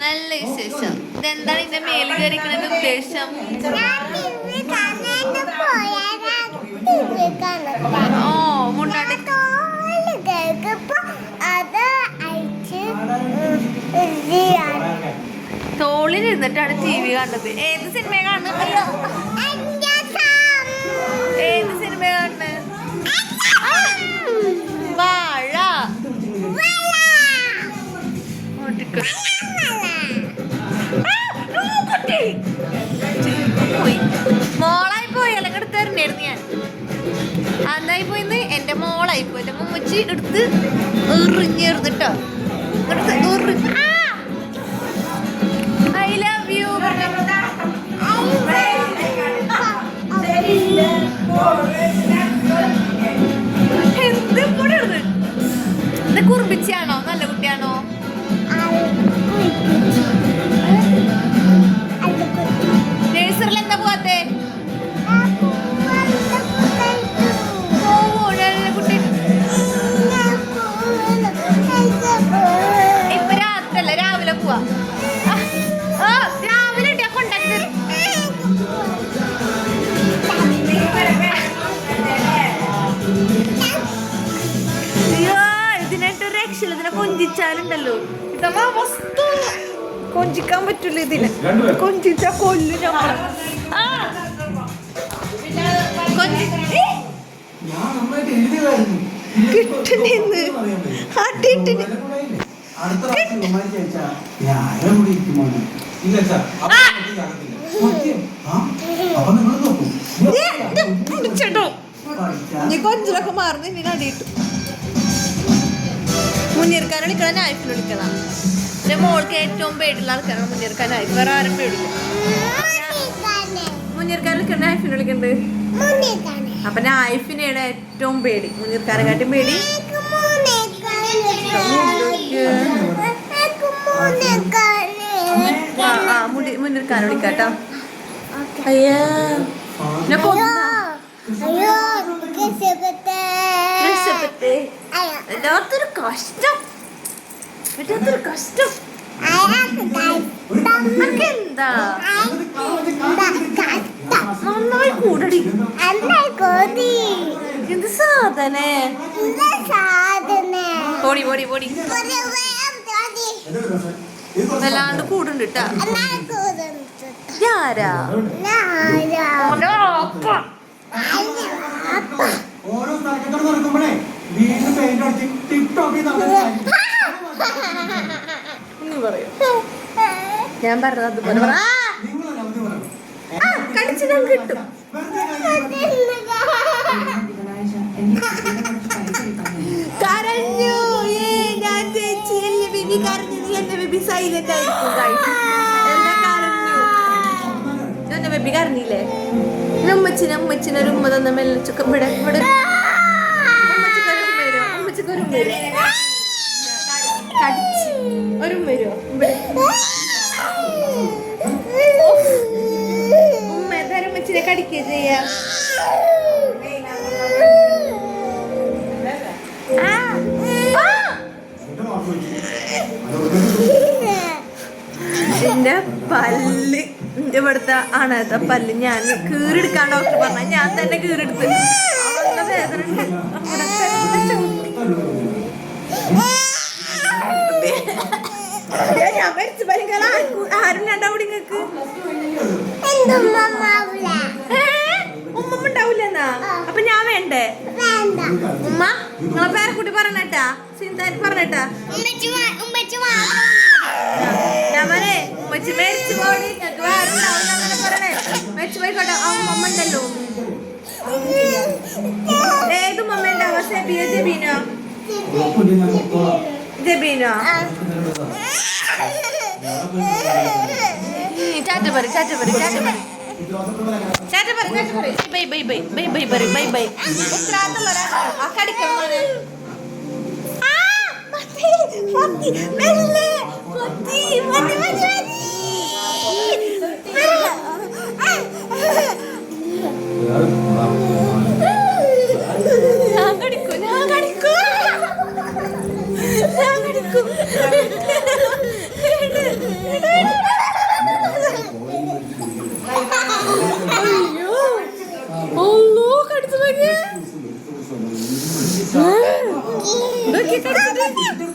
നല്ല വിശേഷം. ഇതെന്താണ് ഇതിന്റെ മേല് കയറിക്കണ ഉദ്ദേശം? ഓ മുന്നോട്ട് തോളിലിരുന്നിട്ടാണ് TV കാണുന്നത്. ഏത് സിനിമ കാണുന്നത്? ഏത് സിനിമ കാണുന്നത്? വാഴ. മോളായി പോയി അല്ലെങ്കിൽ എടുത്ത് തരണായിരുന്നു ഞാൻ. അന്നായി പോയിന്ന് എന്റെ മോളായി പോയി. എന്റെ മുമ്മച്ചി എടുത്ത് എറിഞ്ഞെറിഞ്ഞിട്ടോ ഐ ലവ് യു. എന്ത് കൂടെ ഇത് കുറുമ്പിച്ചാണോ നല്ല കുട്ടിയാണോ? നേഴ്സറിൽ എന്താ പോവാത്തെ? കുട്ടി ഇപ്പൊ രാത്രിയല്ല രാവിലെ പോവാ. രാവിലെ കൊണ്ടാക്കി തരും. ഇതിനായിട്ട് രക്ഷയില്ല. ഇതിനെ കൊഞ്ചിച്ചാലുണ്ടല്ലോ ഇതമ്മ വസ്തു കൊഞ്ചിക്കാൻ പറ്റൂല. ഇതിനെ കൊഞ്ചിച്ചാ കൊല്ലു ഞമ്മള്. കിട്ടണെന്ന് ആട്ടിട്ടിന് ചേട്ടോ നീ കൊഞ്ചിലൊക്കെ മാറുന്നു. ഇനി അടിയിട്ടു മുന്നേറിക്കാൻ വിളിക്കണ നായ്ഫിൽ വിളിക്കണം. എന്റെ മോൾക്ക് ഏറ്റവും പേടിയുള്ള ആൾക്കാരാണ് മുന്നേറിക്കാൻ നായ്ഫ്. വേറെ ആരും പേടില്ല. മുന്നേറിക്കാൻ വിളിക്കണ നായ്ഫിനെ വിളിക്കണ്ട്. അപ്പൊ നായ്ഫിനെയാണ് ഏറ്റവും പേടി. മുന്നേറിക്കാനെക്കാട്ടും പേടി മുന്നേറിക്കാനെ വിളിക്കാട്ടോ. അയ്യോ വല്ലാത്തൊരു കഷ്ടം. വല്ലാത്തൊരു കഷ്ടം. എന്താ നന്നായി കൂടടി. എന്ത് സാധനെ പൊടി പൊടി പൊടി വല്ലാണ്ട് കൂടുണ്ട് കേട്ടാ. ആരാ ഞാൻ പറഞ്ഞത് അതുപോലെ കടിച്ചു ഞാൻ കിട്ടും. കരഞ്ഞു ഞാൻ ചേച്ചി. എന്റെ ബേബി കരഞ്ഞു. എന്റെ ബേബി സൈലന്റ് ആയിരിക്കും. എന്റെ ബേബി കരഞ്ഞില്ലേ? ഉമ്മച്ചിനൊരു ഉമ്മ തന്ന മെല്ലച്ചൊക്കെ ഇവിടെ ഇവിടെ ഉമ്മച്ചിക്കൊരു ഒരു വരുമോ ഇവിടെ ഉമ്മ എന്തായാലും ഉമ്മച്ചിനെ കടിക്കുക ചെയ്യാം. എന്റെ പല്ല് എന്റെ ഇവിടുത്തെ അണത്തെ പല്ല് ഞാൻ കീറെടുക്കാൻ ഡോക്ടർ പറഞ്ഞ ഞാൻ തന്നെ കീറെടുത്ത്. വേദന ഞാൻ മരിച്ചു പറയുക ആരും രണ്ടാവിടെ നിങ്ങക്ക് ഉമ്മ ഉണ്ടാവൂലെന്നാ. അപ്പൊ ഞാൻ വേണ്ടേ? ഉമ്മ നിങ്ങളെ പേരക്കുട്ടി പറഞ്ഞേട്ടാ. സിന്താരി പറഞ്ഞേട്ടാ. ഞാൻ പറയേ ഉമ്മച്ചി മരിച്ചു പോയി നിങ്ങക്ക് വേറെ ഉണ്ടാവില്ല അങ്ങനെ പറയണേ. മരിച്ചു പോയിക്കോട്ടെ. അമ്മ ഉണ്ടല്ലോ. ഏത് ഉമ്മ ഉണ്ടാവാ? സെബിയോ ജബീനോ? ജബീനോ? ചാറ്റ പറ ചാറ്റ പറ ചാറ്റ പറ ചാറ്റ പറ ചാറ്റ പറ. Bye bye bye bye bye bye bye bye. ഉത്തരാത്തുള്ള ആ കടിക്കണം. മെല്ലെ നോക്കി കടിച്ചിട്ട്